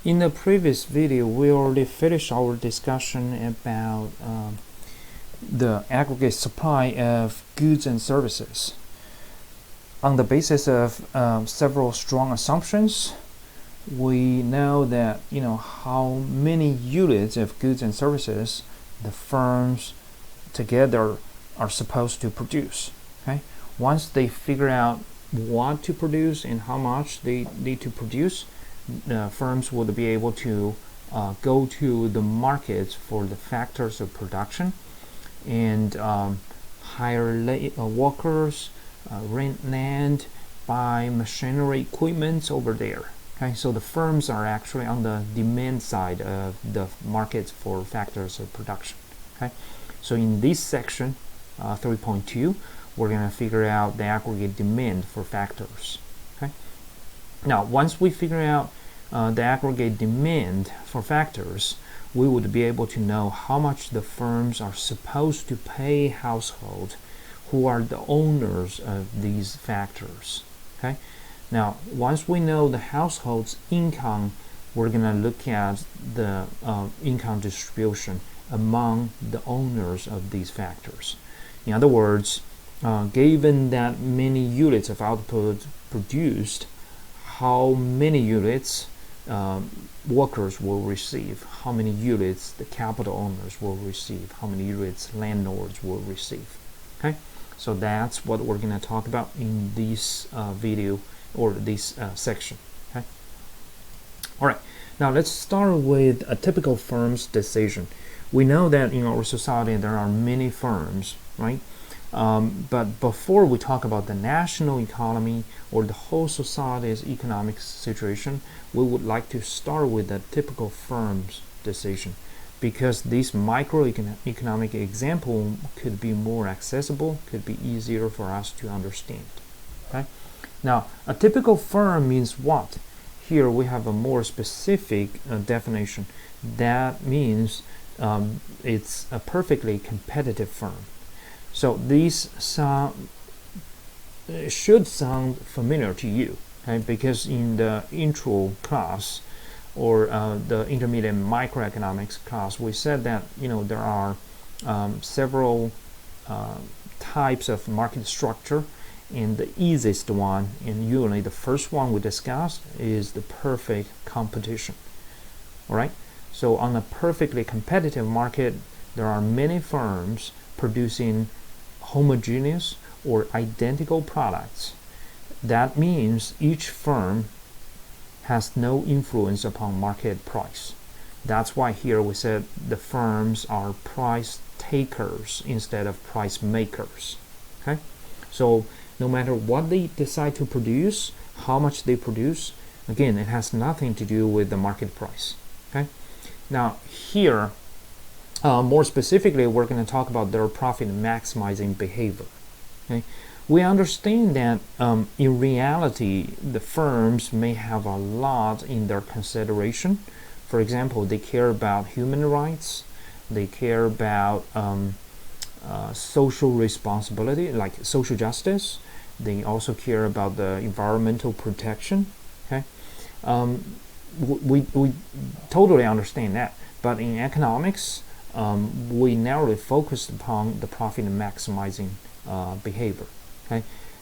In the previous video, we already finished our discussion about the aggregate supply of goods and services. On the basis of several strong assumptions, we know that how many units of goods and services the firms together are supposed to produce. Okay, once they figure out what to produce and how much they need to produce, firms would be able to go to the markets for the factors of production and hire workers, rent land, buy machinery equipment over there. Okay, so the firms are actually on the demand side of the markets for factors of production. Okay, so in this section 3.2, we're going to figure out the aggregate demand for factors. Okay, now once we figure out the aggregate demand for factors, we would be able to know how much the firms are supposed to pay households who are the owners of these factors. Okay, now once we know the household's income, we're going to look at the income distribution among the owners of these factors. In other words, given that many units of output produced, how many units workers will receive, how many units the capital owners will receive, how many units landlords will receive. Okay, so that's what we're going to talk about in this video or this section. Okay, all right, now let's start with a typical firm's decision. We know that in our society there are many firms, right? But before we talk about the national economy or the whole society's economic situation, we would like to start with a typical firm's decision, because this microeconomic example could be more accessible, could be easier for us to understand. Okay? Now, a typical firm means what? Here we have a more specific definition. That means it's a perfectly competitive firm. So these should sound familiar to you, okay? Because in the intro class or the intermediate microeconomics class, we said that there are several types of market structure, and the easiest one, and usually the first one we discussed, is the perfect competition. All right. So on a perfectly competitive market, there are many firms producing homogeneous or identical products. That means each firm has no influence upon market price. That's why here we said the firms are price takers instead of price makers. Okay, so no matter what they decide to produce, how much they produce, again, it has nothing to do with the market price. Okay, now here more specifically, we're going to talk about their profit maximizing behavior. Okay? We understand that in reality, the firms may have a lot in their consideration. For example, they care about human rights, they care about social responsibility, like social justice. They also care about the environmental protection. Okay, we totally understand that, but in economics, we narrowly focused upon the profit maximizing behavior. Okay,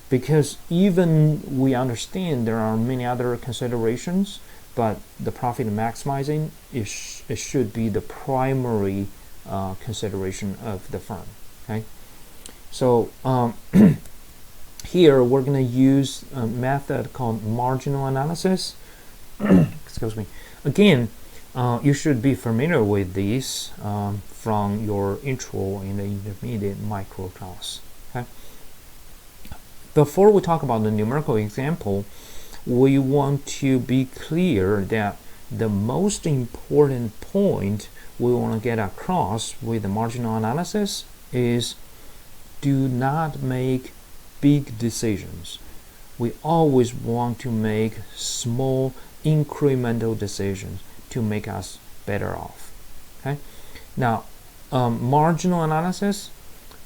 because even we understand there are many other considerations, but the profit maximizing it should be the primary consideration of the firm. Okay, so here we're going to use a method called marginal analysis. Excuse me. Again, you should be familiar with these from your intro in the intermediate micro class. Okay? Before we talk about the numerical example, we want to be clear that the most important point we want to get across with the marginal analysis is do not make big decisions. We always want to make small incremental decisions to make us better off. Okay, now marginal analysis,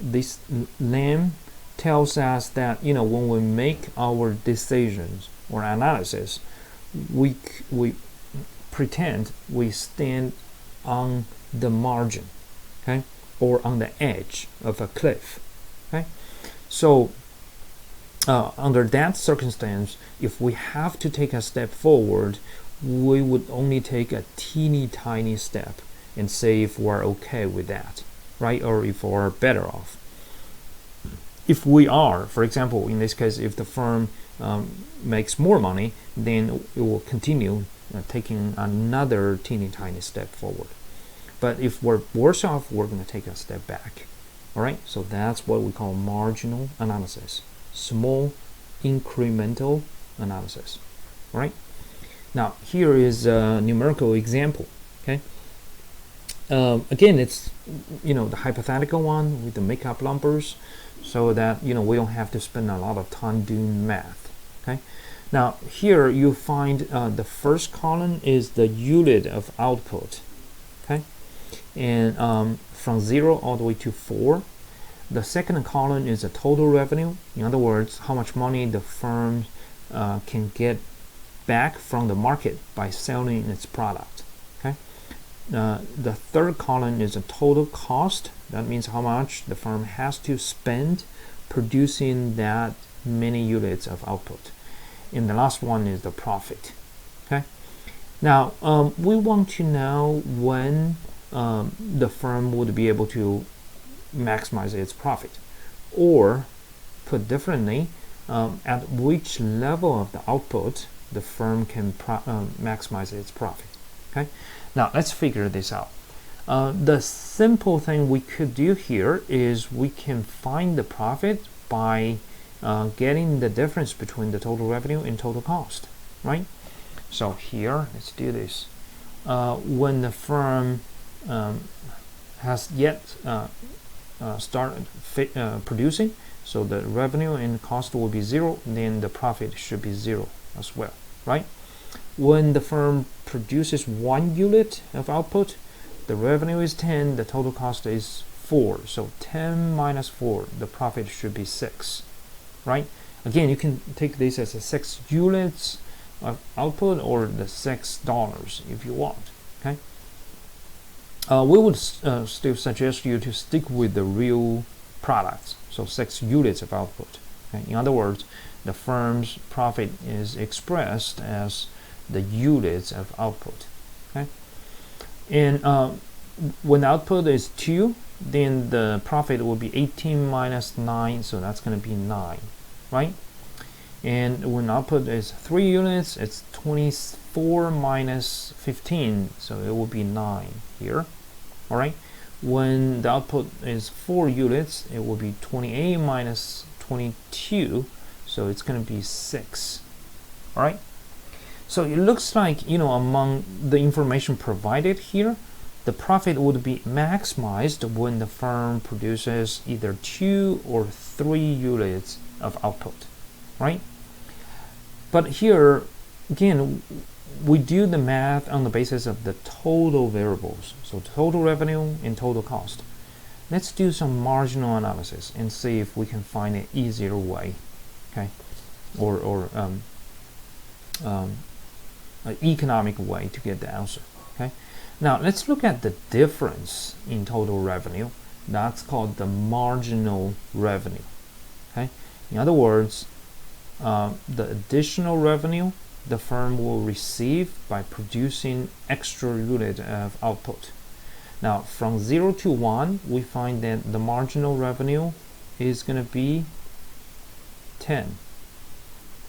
this name tells us that when we make our decisions or analysis, we pretend we stand on the margin, okay, or on the edge of a cliff, okay. So under that circumstance, if we have to take a step forward, we would only take a teeny tiny step and say if we're okay with that, right, or if we're better off. If we are, for example, in this case, if the firm makes more money, then it will continue taking another teeny tiny step forward. But if we're worse off, we're going to take a step back. All right, so that's what we call marginal analysis, small incremental analysis. All right, now here is a numerical example. Okay, again, it's the hypothetical one with the makeup numbers, so that we don't have to spend a lot of time doing math. Okay, now here you find the first column is the unit of output. Okay, and from 0 all the way to 4. The second column is the total revenue. In other words, how much money the firm can get back from the market by selling its product. Okay. The third column is the total cost. That means how much the firm has to spend producing that many units of output. And the last one is the profit. Okay. Now we want to know when the firm would be able to maximize its profit, or put differently, at which level of the output the firm can maximize its profit. Okay, now let's figure this out. The simple thing we could do here is we can find the profit by getting the difference between the total revenue and total cost, right? So here, let's do this. When the firm has yet started producing, so the revenue and cost will be 0, then the profit should be 0 as well, right? When the firm produces 1 unit of output, the revenue is 10, the total cost is 4, so 10 minus 4, the profit should be 6, right? Again, you can take this as a 6 units of output or the $6 if you want. Okay. We would still suggest you to stick with the real products, so 6 units of output. Okay? In other words, the firm's profit is expressed as the units of output. Okay? And when output is 2, then the profit will be 18 minus 9, so that's going to be 9, right? And when output is 3 units, it's 24 minus 15, so it will be 9 here. All right. When the output is 4 units, it will be 28 minus 22, so it's going to be 6. All right. So it looks like, among the information provided here, the profit would be maximized when the firm produces either 2 or 3 units of output, right? But here, again, we do the math on the basis of the total variables, so total revenue and total cost. Let's do some marginal analysis and see if we can find an easier way, okay, or an economic way to get the answer. Okay. Now let's look at the difference in total revenue. That's called the marginal revenue. Okay. In other words, the additional revenue the firm will receive by producing extra unit of output. Now from 0 to 1, we find that the marginal revenue is going to be 10,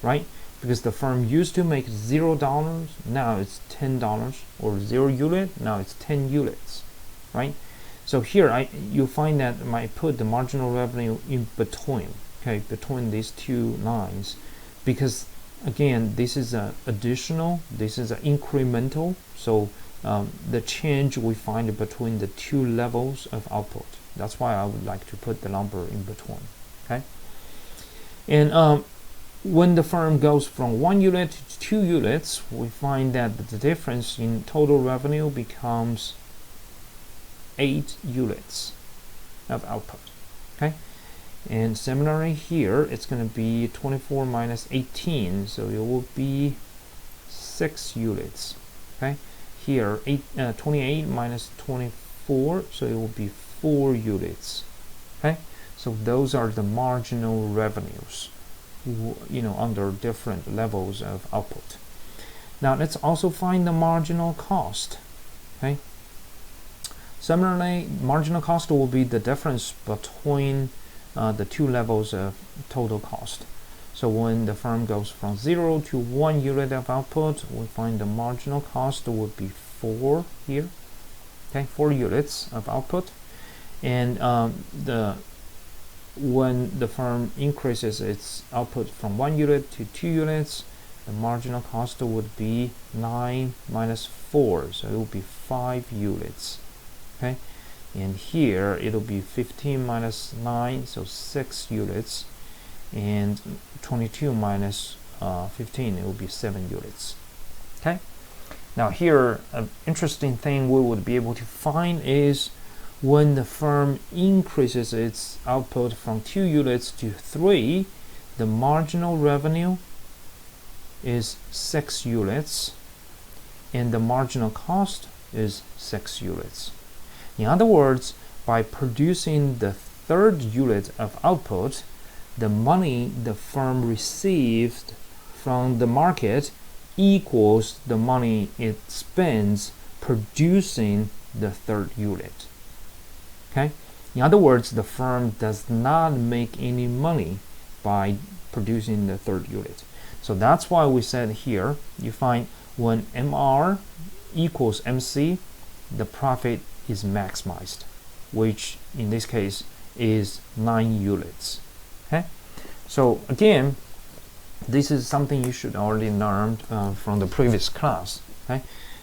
right? Because the firm used to make $0, now it's $10, or 0 unit, now it's 10 units, right? So here you'll find that I put the marginal revenue in between, okay, between these two lines, because again, this is additional, this is incremental, so the change we find between the two levels of output. That's why I would like to put the number in between. Okay, and when the firm goes from 1 unit to 2 units, we find that the difference in total revenue becomes 8 units of output. Okay. And similarly here, it's going to be 24 minus 18, so it will be 6 units. Okay, here 28 minus 24, so it will be 4 units. Okay, so those are the marginal revenues, under different levels of output. Now let's also find the marginal cost. Okay, similarly, marginal cost will be the difference between the two levels of total cost. So when the firm goes from 0 to 1 unit of output, we find the marginal cost would be 4 here. Okay, 4 units of output. And when the firm increases its output from 1 unit to 2 units, the marginal cost would be 9 minus 4, so it will be 5 units. Okay, and here it'll be 15 minus 9, so 6 units, and 22 minus 15, it will be 7 units. Okay, now here an interesting thing we would be able to find is when the firm increases its output from 2 units to 3, the marginal revenue is 6 units and the marginal cost is 6 units. In other words, by producing the 3rd unit of output, the money the firm received from the market equals the money it spends producing the 3rd unit. Okay? In other words, the firm does not make any money by producing the 3rd unit. So that's why we said here, you find when MR equals MC, the profit is maximized, which in this case is 9 units. Okay, so again, this is something you should already learn from the previous class. Okay,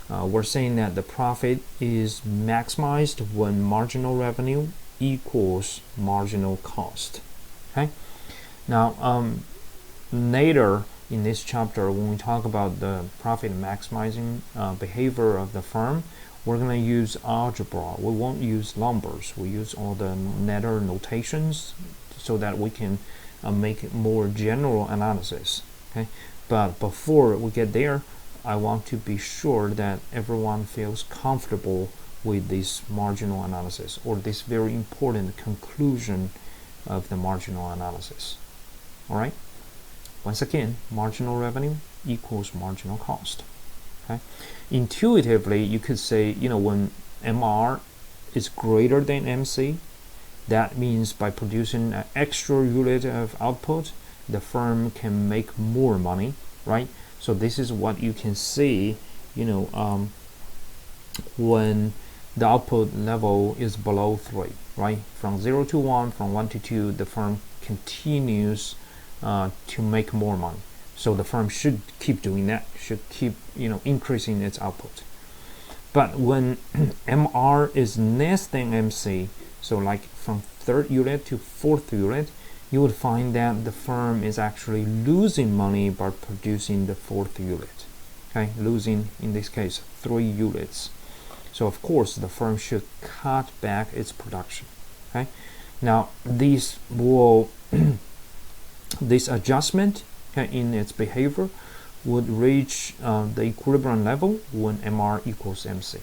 we're saying that the profit is maximized when marginal revenue equals marginal cost. Okay, now later in this chapter, when we talk about the profit maximizing behavior of the firm, we're going to use algebra. We won't use numbers. We use all the letter notations so that we can make more general analysis. Okay, but before we get there, I want to be sure that everyone feels comfortable with this marginal analysis, or this very important conclusion of the marginal analysis. All right. Once again, marginal revenue equals marginal cost. Okay. Intuitively, you could say, when MR is greater than MC, that means by producing an extra unit of output, the firm can make more money, right? So this is what you can see, when the output level is below 3, right? From 0 to 1, from 1 to 2, the firm continues to make more money. So the firm should keep doing that, should keep increasing its output. But when MR is less than MC, so like from 3rd unit to 4th unit, you would find that the firm is actually losing money by producing the 4th unit. Okay, losing in this case 3 units. So of course the firm should cut back its production. Okay, now this adjustment in its behavior would reach the equilibrium level when MR equals MC.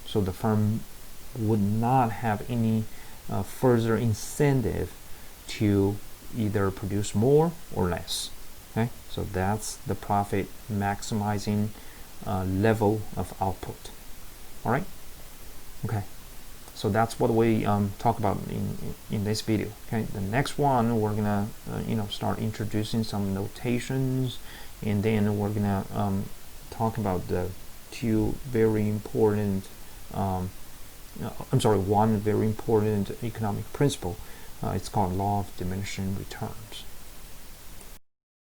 So the firm would not have any further incentive to either produce more or less. Okay, so that's the profit maximizing level of output. All right. Okay, so that's what we talk about in this video. Okay, the next one we're gonna start introducing some notations, and then we're gonna talk about the one very important economic principle. It's called law of diminishing returns.